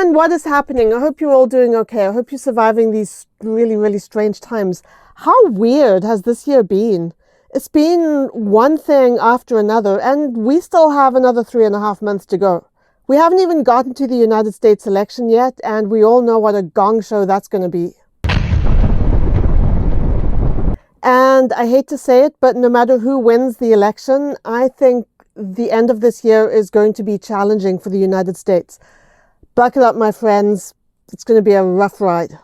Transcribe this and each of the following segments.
everyone, what is happening? I hope you're all doing okay. I hope you're surviving these really, really strange times. How weird has this year been? It's been one thing after another, and we still have another 3.5 months to go. We haven't even gotten to the United States election yet, and we all know what a gong show that's going to be. And I hate to say it, but no matter who wins the election, I think the end of this year is going to be challenging for the United States. Buckle up, my friends. It's going to be a rough ride.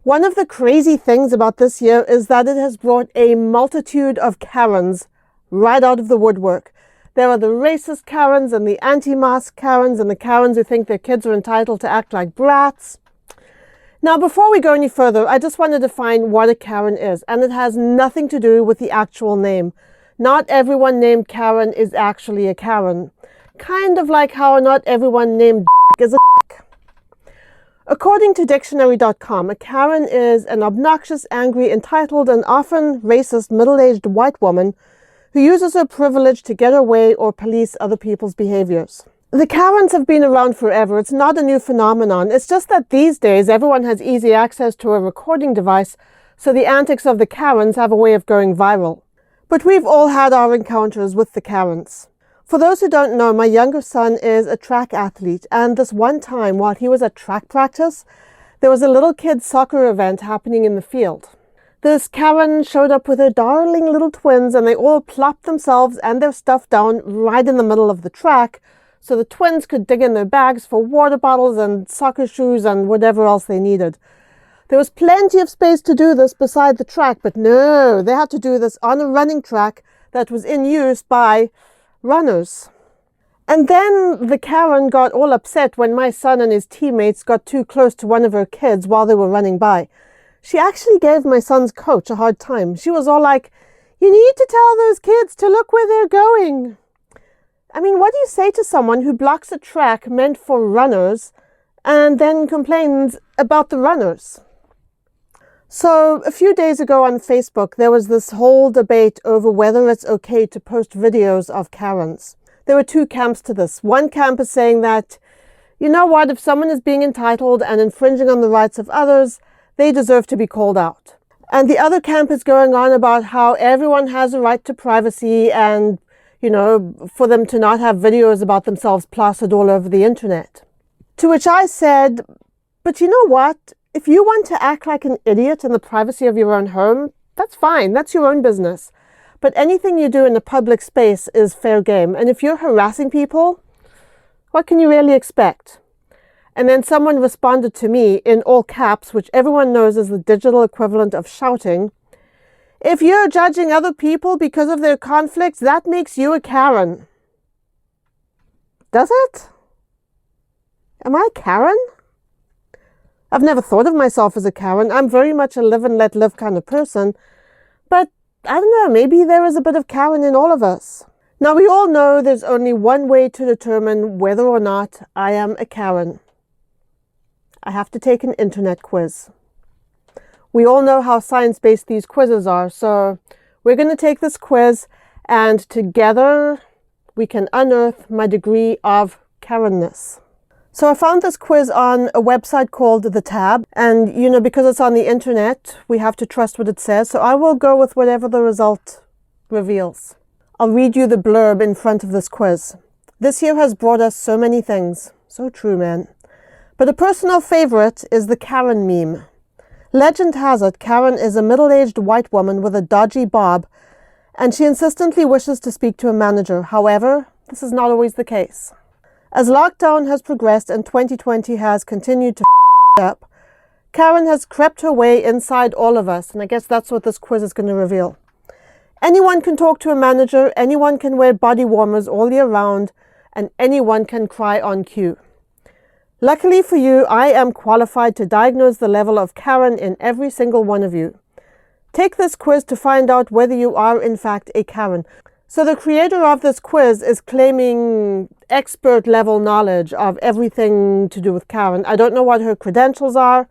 One of the crazy things about this year is that it has brought a multitude of Karens right out of the woodwork. There are the racist Karens and the anti-mask Karens and the Karens who think their kids are entitled to act like brats. Now, before we go any further, I just want to define what a Karen is, and it has nothing to do with the actual name. Not everyone named Karen is actually a Karen. Kind of like how not everyone named is a dick. According to dictionary.com, a Karen is an obnoxious, angry, entitled, and often racist middle-aged white woman who uses her privilege to get her way or police other people's behaviors. The Karens have been around forever. It's not a new phenomenon. It's just that these days everyone has easy access to a recording device, so the antics of the Karens have a way of going viral. But we've all had our encounters with the Karens. For those who don't know, my younger son is a track athlete, and this one time while he was at track practice, there was a little kids' soccer event happening in the field. This Karen showed up with her darling little twins, and they all plopped themselves and their stuff down right in the middle of the track, so the twins could dig in their bags for water bottles and soccer shoes and whatever else they needed. There was plenty of space to do this beside the track, but no, they had to do this on a running track that was in use by runners. And then the Karen got all upset when my son and his teammates got too close to one of her kids while they were running by. She actually gave my son's coach a hard time. She was all like, "You need to tell those kids to look where they're going." I mean, what do you say to someone who blocks a track meant for runners and then complains about the runners? So a few days ago on Facebook, there was this whole debate over whether it's okay to post videos of Karens. There were two camps to this. One camp is saying that, you know what, if someone is being entitled and infringing on the rights of others, they deserve to be called out. And the other camp is going on about how everyone has a right to privacy and, you know, for them to not have videos about themselves plastered all over the internet. To which I said, but you know what? If you want to act like an idiot in the privacy of your own home, that's fine. That's your own business. But anything you do in a public space is fair game. And if you're harassing people, what can you really expect? And then someone responded to me in all caps, which everyone knows is the digital equivalent of shouting, "If you're judging other people because of their conflicts, that makes you a Karen." Does it? Am I a Karen? I've never thought of myself as a Karen. I'm very much a live and let live kind of person. But I don't know, maybe there is a bit of Karen in all of us. Now, we all know there's only one way to determine whether or not I am a Karen. I have to take an internet quiz. We all know how science-based these quizzes are, so we're going to take this quiz, and together we can unearth my degree of Karenness. So I found this quiz on a website called The Tab, and you know, because it's on the internet, we have to trust what it says, so I will go with whatever the result reveals. I'll read you the blurb in front of this quiz. This year has brought us so many things. So true, man. But a personal favorite is the Karen meme. Legend has it Karen is a middle-aged white woman with a dodgy bob, and she insistently wishes to speak to a manager. However, this is not always the case. As lockdown has progressed and 2020 has continued to up, Karen has crept her way inside all of us, and I guess that's what this quiz is going to reveal. Anyone can talk to a manager, anyone can wear body warmers all year round, and anyone can cry on cue. Luckily for you, I am qualified to diagnose the level of Karen in every single one of you. Take this quiz to find out whether you are in fact a Karen. So the creator of this quiz is claiming expert level knowledge of everything to do with Karen. I don't know what her credentials are,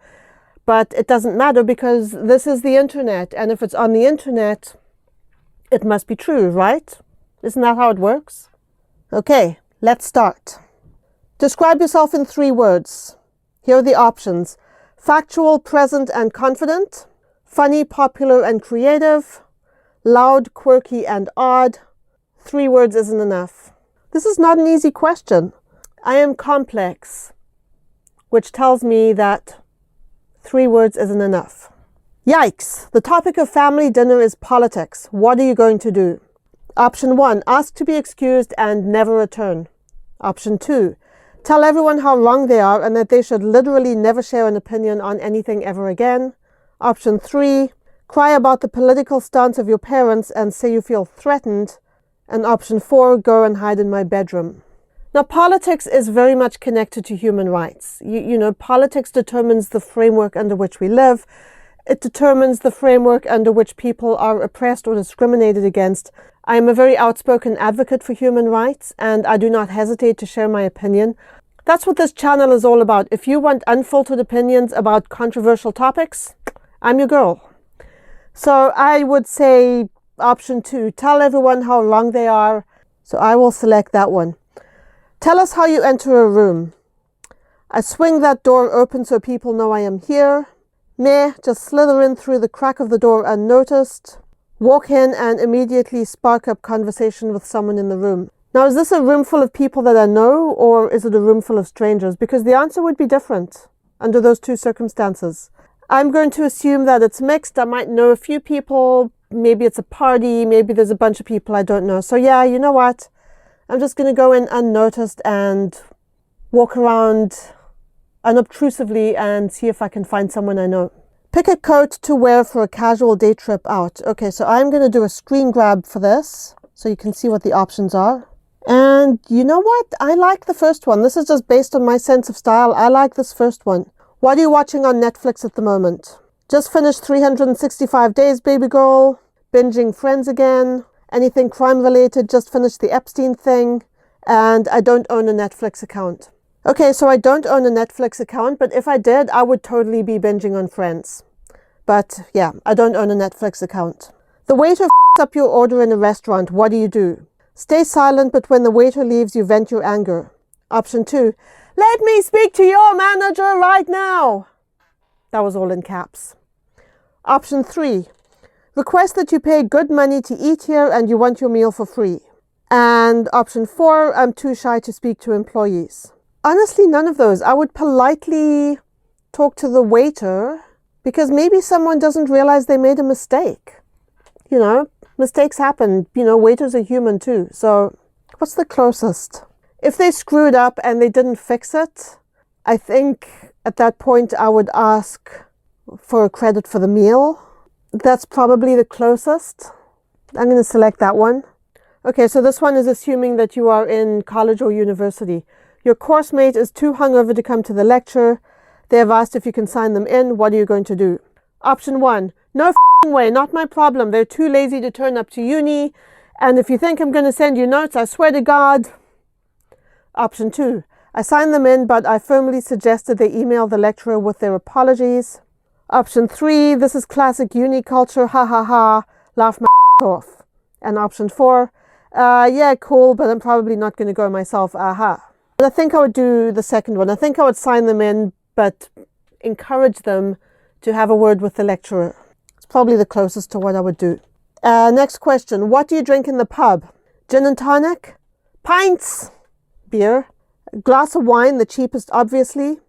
but it doesn't matter because this is the internet. And if it's on the internet, it must be true, right? Isn't that how it works? Okay, let's start. Describe yourself in 3 words. Here are the options. Factual, present, and confident. Funny, popular, and creative. Loud, quirky, and odd. 3 words isn't enough. This is not an easy question. I am complex, which tells me that 3 words isn't enough. Yikes! The topic of family dinner is politics. What are you going to do? Option 1, ask to be excused and never return. Option 2, tell everyone how wrong they are and that they should literally never share an opinion on anything ever again. Option 3, cry about the political stance of your parents and say you feel threatened. And option 4, go and hide in my bedroom. Now, politics is very much connected to human rights. You know, politics determines the framework under which we live. It determines the framework under which people are oppressed or discriminated against. I am a very outspoken advocate for human rights, and I do not hesitate to share my opinion. That's what this channel is all about. If you want unfiltered opinions about controversial topics, I'm your girl. So I would say option 2, tell everyone how wrong they are. So I will select that one. Tell us how you enter a room. I swing that door open so people know I am here. Meh, just slither in through the crack of the door unnoticed. Walk in and immediately spark up conversation with someone in the room. Now, is this a room full of people that I know, or is it a room full of strangers? Because the answer would be different under those 2 circumstances. I'm going to assume that it's mixed. I might know a few people. Maybe it's a party. Maybe there's a bunch of people I don't know. So yeah, you know what? I'm just going to go in unnoticed and walk around unobtrusively and see if I can find someone I know. Pick a coat to wear for a casual day trip out. Okay, so I'm going to do a screen grab for this so you can see what the options are. And you know what? I like the first one. This is just based on my sense of style. I like this first one. What are you watching on Netflix at the moment? Just finished 365 Days, baby girl. Binging Friends again. Anything crime related. Just finished the Epstein thing. And I don't own a Netflix account. Okay, so I don't own a Netflix account, but if I did, I would totally be binging on Friends. But yeah, I don't own a Netflix account. The waiter f***s up your order in a restaurant. What do? Stay silent, but when the waiter leaves, you vent your anger. Option 2, let me speak to your manager right now. That was all in caps. Option 3, request that you pay good money to eat here and you want your meal for free. And option 4, I'm too shy to speak to employees. Honestly, none of those. I would politely talk to the waiter because maybe someone doesn't realize they made a mistake. You know, mistakes happen. You know, waiters are human too. So what's the closest? If they screwed up and they didn't fix it, I think at that point I would ask for a credit for the meal. That's probably the closest. I'm going to select that one. Okay, so this one is assuming that you are in college or university. Your course mate is too hungover to come to the lecture. They have asked if you can sign them in. What are you going to do? Option 1, no f***ing way, not my problem. They're too lazy to turn up to uni. And if you think I'm going to send you notes, I swear to God. Option 2, I signed them in, but I firmly suggested they email the lecturer with their apologies. Option 3, this is classic uni culture, ha ha ha, laugh my off. And option 4, yeah, cool, but I'm probably not going to go myself, aha. I think I would do the second one. I think I would sign them in, but encourage them to have a word with the lecturer. It's probably the closest to what I would do. Next question. What do you drink in the pub? Gin and tonic? Pints? Beer? A glass of wine, the cheapest obviously.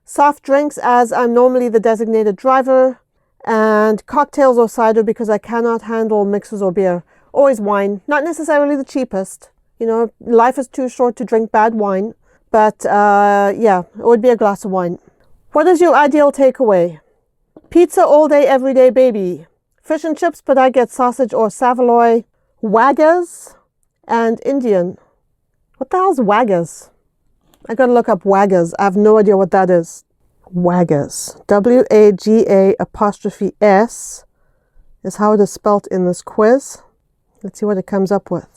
Soft drinks, as I'm normally the designated driver. And cocktails or cider because I cannot handle mixers or beer. Always wine. Not necessarily the cheapest. You know, life is too short to drink bad wine. But yeah, it would be a glass of wine. What is your ideal takeaway? Pizza all day, every day, baby. Fish and chips, but I get sausage or Savoy. Waggers and Indian. What the hell's Waggers? I gotta look up Waggers. I have no idea what that is. Waggers. WAGA''S is how it is spelt in this quiz. Let's see what it comes up with.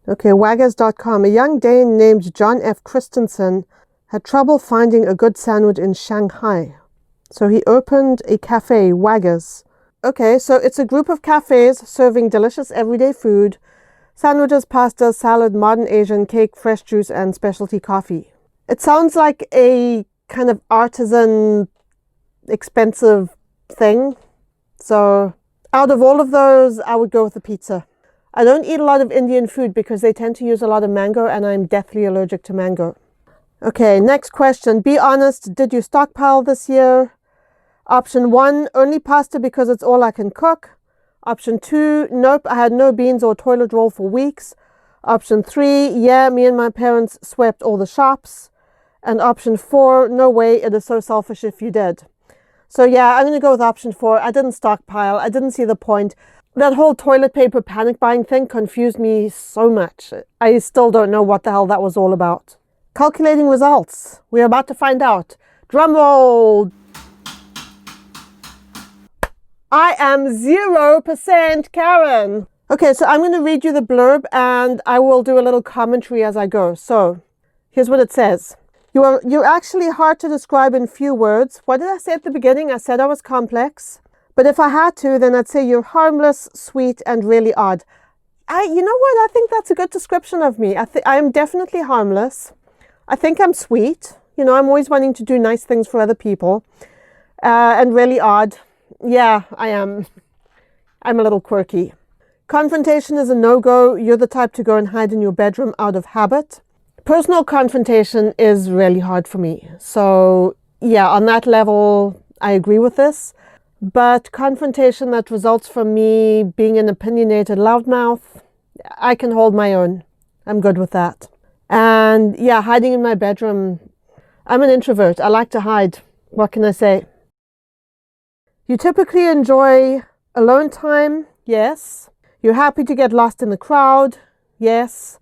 Okay, Waggers.com. A young Dane named John F. Christensen had trouble finding a good sandwich in Shanghai. So he opened a cafe, Waggers. Okay, so it's a group of cafes serving delicious everyday food, sandwiches, pasta, salad, modern Asian, cake, fresh juice, and specialty coffee. It sounds like a kind of artisan, expensive thing. So out of all of those, I would go with the pizza. I don't eat a lot of Indian food because they tend to use a lot of mango, and I'm deathly allergic to mango. Okay, next question. Be honest, did you stockpile this year? Option 1, only pasta because it's all I can cook. Option 2, nope, I had no beans or toilet roll for weeks. Option 3, yeah, me and my parents swept all the shops. And option 4, no way, it is so selfish if you did. So yeah, I'm going to go with option 4. I didn't stockpile. I didn't see the point. That whole toilet paper panic buying thing confused me so much. I still don't know what the hell that was all about. Calculating results. We're about to find out. Drum roll! I am 0% Karen. Okay, so I'm going to read you the blurb and I will do a little commentary as I go. So here's what it says. You're actually hard to describe in few words. What did I say at the beginning? I said I was complex. But if I had to, then I'd say you're harmless, sweet, and really odd. You know what? I think that's a good description of me. I'm definitely harmless. I think I'm sweet. You know, I'm always wanting to do nice things for other people. And really odd. Yeah, I am. I'm a little quirky. Confrontation is a no-go. You're the type to go and hide in your bedroom out of habit. Personal confrontation is really hard for me. So yeah, on that level, I agree with this. But confrontation that results from me being an opinionated loudmouth, I can hold my own. I'm good with that. And yeah, hiding in my bedroom, I'm an introvert. I like to hide. What can I say? You typically enjoy alone time? Yes. You're happy to get lost in the crowd? Yes.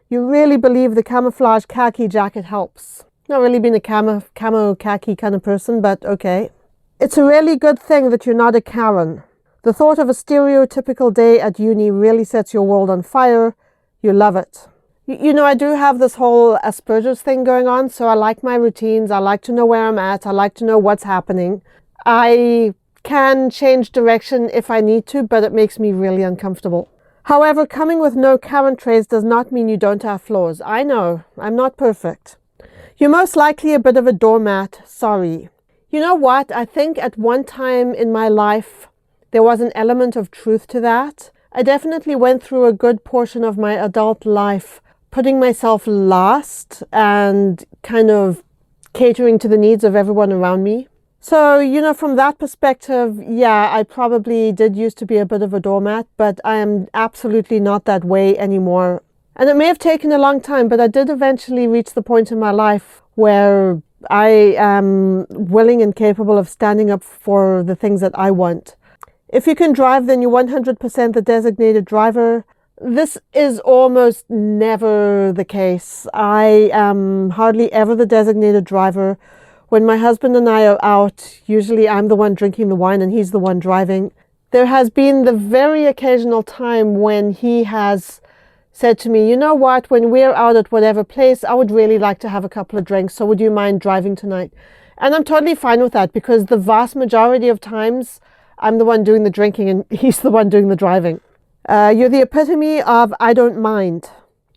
You really believe the camouflage khaki jacket helps. Not really been a camo khaki kind of person, but okay. It's a really good thing that you're not a Karen. The thought of a stereotypical day at uni really sets your world on fire. You love it. You know, I do have this whole Asperger's thing going on, so I like my routines. I like to know where I'm at. I like to know what's happening. I can change direction if I need to, but it makes me really uncomfortable. However, coming with no Karen traits does not mean you don't have flaws. I know, I'm not perfect. You're most likely a bit of a doormat. Sorry. You know what? I think at one time in my life, there was an element of truth to that. I definitely went through a good portion of my adult life putting myself last and kind of catering to the needs of everyone around me. So, you know, from that perspective, yeah, I probably did used to be a bit of a doormat, but I am absolutely not that way anymore. And it may have taken a long time, but I did eventually reach the point in my life where I am willing and capable of standing up for the things that I want. If you can drive, then you're 100% the designated driver. This is almost never the case. I am hardly ever the designated driver. When my husband and I are out, usually I'm the one drinking the wine and he's the one driving. There has been the very occasional time when he has said to me, you know what, when we're out at whatever place, I would really like to have a couple of drinks, so would you mind driving tonight? And I'm totally fine with that because the vast majority of times I'm the one doing the drinking and he's the one doing the driving. You're the epitome of I don't mind.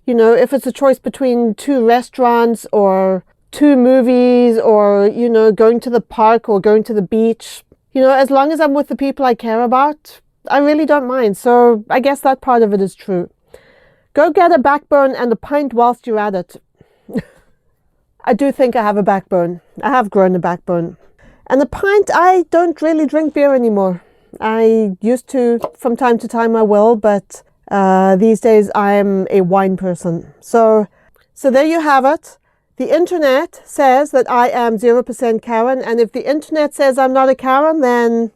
You know, if it's a choice between 2 restaurants or 2 movies or, you know, going to the park or going to the beach, you know, as long as I'm with the people I care about, I really don't mind. So I guess that part of it is true. Go get a backbone and a pint whilst you're at it. I do think I have a backbone. I have grown a backbone. And a pint, I don't really drink beer anymore. I used to, from time to time I will, but these days I'm a wine person. So there you have it. The internet says that I am 0% Karen, and if the internet says I'm not a Karen, then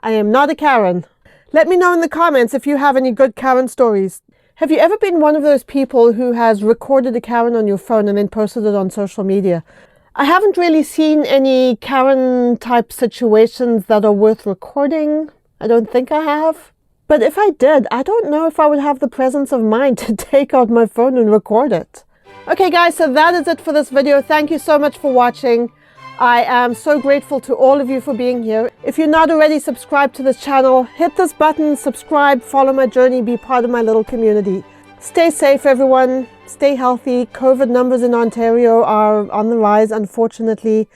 I am not a Karen. Let me know in the comments if you have any good Karen stories. Have you ever been one of those people who has recorded a Karen on your phone and then posted it on social media? I haven't really seen any Karen type situations that are worth recording. I don't think I have. But if I did, I don't know if I would have the presence of mind to take out my phone and record it. Okay guys, so that is it for this video. Thank you so much for watching. I am so grateful to all of you for being here. If you're not already subscribed to this channel, hit this button, subscribe, follow my journey, be part of my little community. Stay safe, everyone. Stay healthy. COVID numbers in Ontario are on the rise, unfortunately.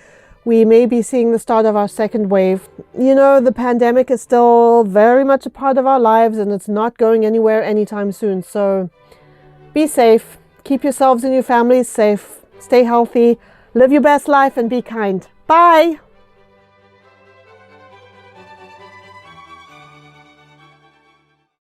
We may be seeing the start of our second wave. You know, the pandemic is still very much a part of our lives, and it's not going anywhere anytime soon. So be safe. Keep yourselves and your families safe. Stay healthy. Live your best life and be kind. Bye.